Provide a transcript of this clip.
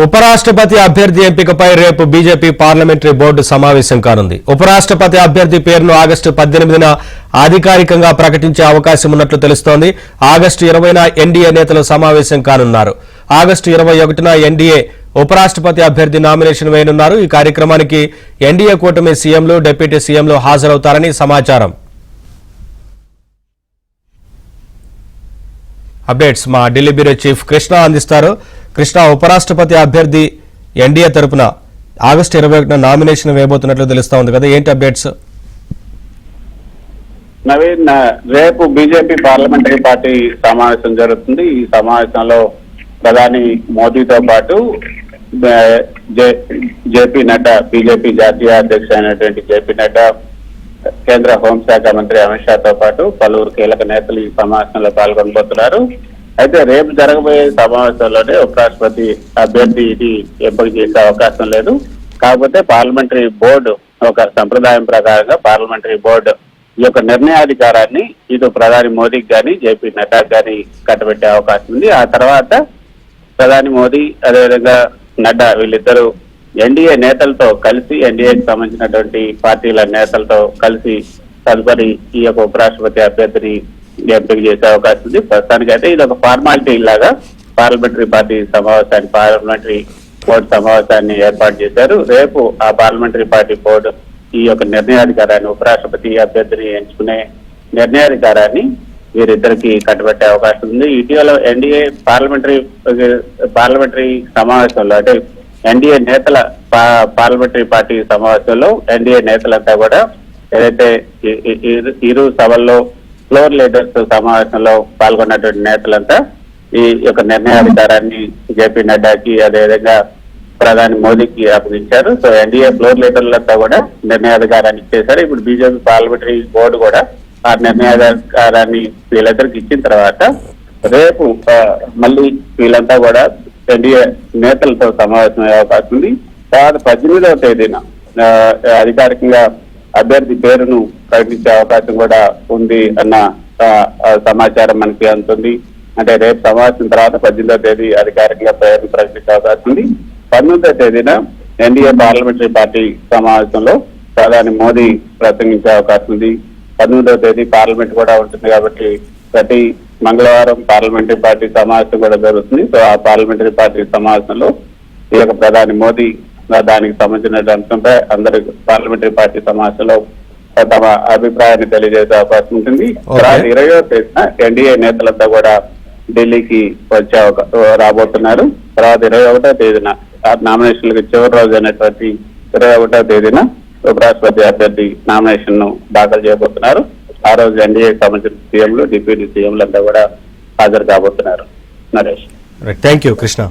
ఉపరాష్ట్రపతి అభ్యర్థి ఎంపికపై రేపు బీజేపీ పార్లమెంటరీ బోర్డు సమావేశం కానుంది. ఉపరాష్ట్రపతి అభ్యర్థి పేరును ఆగస్టు 18న అధికారికంగా ప్రకటించే అవకాశం ఉన్నట్లు తెలుస్తోంది. ఆగస్టు 20న ఎన్డీఏ నేతలు సమావేశం కానున్నారు. ఆగస్టు 21న ఎన్డీఏ ఉపరాష్ట్రపతి అభ్యర్థి నామినేషన్ వేయనున్నారు. ఈ కార్యక్రమానికి ఎన్డీఏ కూటమి సీఎంలు, డిప్యూటీ సీఎంలు హాజరవుతారని సమాచారం. అప్డేట్స్ మా ఢిల్లీ బ్యూరో చీఫ్ కృష్ణ అందిస్తారు. కృష్ణ, ఉపరాష్ట్రపతి అభ్యర్థి ఎన్డీఏ తరపున ఆగస్టు 21న నామినేషన్ వేయబోతున్నట్లు తెలుస్తా ఉంది కదా, ఏంటి అప్డేట్స్? నవీన్, రేపు బీజేపీ పార్లమెంటరీ పార్టీ సమావేశం జరుగుతుంది. ఈ సమావేశంలో ప్రధాని మోదీతో పాటు జేపీ నడ్డా, బీజేపీ జాతీయ అధ్యక్షుడు అయినటువంటి జేపీ నడ్డా, కేంద్ర హోంశాఖ మంత్రి అమిత్ షాతో పాటు పలువురు కీలక నేతలు ఈ సమావేశంలో పాల్గొనబోతున్నారు. అయితే రేపు జరగబోయే సమావేశంలోనే ఉపరాష్ట్రపతి అభ్యర్థి ఎంపిక చేసే అవకాశం లేదు. కాకపోతే పార్లమెంటరీ బోర్డు ఒక సంప్రదాయం ప్రకారంగా పార్లమెంటరీ బోర్డు ఈ యొక్క నిర్ణయాధికారాన్ని ఇటు ప్రధాని మోదీకి కానీ జేపీ నడ్డాకి కానీ కట్టబెట్టే అవకాశం ఉంది. ఆ తర్వాత ప్రధాని మోదీ అదేవిధంగా నడ్డా వీళ్ళిద్దరూ ఎన్డీఏ నేతలతో కలిసి, ఎన్డీఏకి సంబంధించినటువంటి పార్టీల నేతలతో కలిసి తదుపరి ఈ యొక్క ఉపరాష్ట్రపతి అభ్యర్థిని ఎంపిక చేసే అవకాశం ఉంది. ప్రస్తుతానికైతే ఇది ఒక ఫార్మాలిటీ లాగా పార్లమెంటరీ పార్టీ సమావేశాన్ని, పార్లమెంటరీ బోర్డు సమావేశాన్ని ఏర్పాటు చేశారు. రేపు ఆ పార్లమెంటరీ పార్టీ బోర్డు ఈ యొక్క నిర్ణయాధికారాన్ని, ఉపరాష్ట్రపతి అభ్యర్థిని ఎంచుకునే నిర్ణయాధికారాన్ని వీరిద్దరికి కట్టబెట్టే అవకాశం ఉంది. ఇటీవల ఎన్డీఏ పార్లమెంటరీ సమావేశంలో, అంటే ఎన్డీఏ నేతల పార్లమెంటరీ పార్టీ సమావేశంలో ఎన్డీఏ నేతలంతా కూడా ఏదైతే ఇరు సభల్లో ఫ్లోర్ లీడర్స్ సమావేశంలో పాల్గొన్నటువంటి నేతలంతా ఈ యొక్క నిర్ణయాధికారాన్ని జేపీ నడ్డాకి అదేవిధంగా ప్రధాని మోదీకి అప్పగించారు. సో ఎన్డీఏ ఫ్లోర్ లీడర్లంతా కూడా నిర్ణయాధికారాన్ని ఇచ్చేశారు. ఇప్పుడు బీజేపీ పార్లమెంటరీ బోర్డు కూడా ఆ నిర్ణయాధికారాన్ని వీళ్ళిద్దరికి ఇచ్చిన తర్వాత రేపు మళ్ళీ వీళ్ళంతా కూడా ఎన్డీఏ నేతలతో సమావేశమయ్యే అవకాశం ఉంది. తర్వాత 18వ తేదీన అధికారికంగా అభ్యర్థి పేరును ప్రకటించే అవకాశం కూడా ఉంది అన్న సమాచారం మనకి అందుతుంది. అంటే రేపు సమావేశం తర్వాత 18వ తేదీ అధికారికంగా పేరును ప్రకటించే అవకాశం ఉంది. 19వ తేదీన ఎన్డీఏ పార్లమెంటరీ పార్టీ సమావేశంలో ప్రధాని మోదీ ప్రసంగించే అవకాశం ఉంది. 19వ తేదీ పార్లమెంట్ కూడా ఉంటుంది కాబట్టి ప్రతి మంగళవారం పార్లమెంటరీ పార్టీ సమావేశం కూడా జరుగుతుంది. సో ఆ పార్లమెంటరీ పార్టీ సమావేశంలో ఈ యొక్క ప్రధాని మోదీ దానికి సంబంధించిన అంశంపై అందరి పార్లమెంటరీ పార్టీ సమావేశంలో తమ అభిప్రాయాన్ని తెలియజేసే అవకాశం ఉంటుంది. 20వ తేదీన ఎన్డీఏ నేతలంతా కూడా ఢిల్లీకి రాబోతున్నారు. తర్వాత 21వ తేదీన నామినేషన్లకు చివరి రోజు అయినటువంటి 21వ తేదీన ఉపరాష్ట్రపతి అభ్యర్థి నామినేషన్ ను దాఖలు చేయబోతున్నారు. ఆ రోజు ఎన్డీఏకి సంబంధించిన సీఎంలు, డిప్యూటీ సీఎంలు అంతా కూడా హాజరు కాబోతున్నారు. Naresh, thank you Krishna.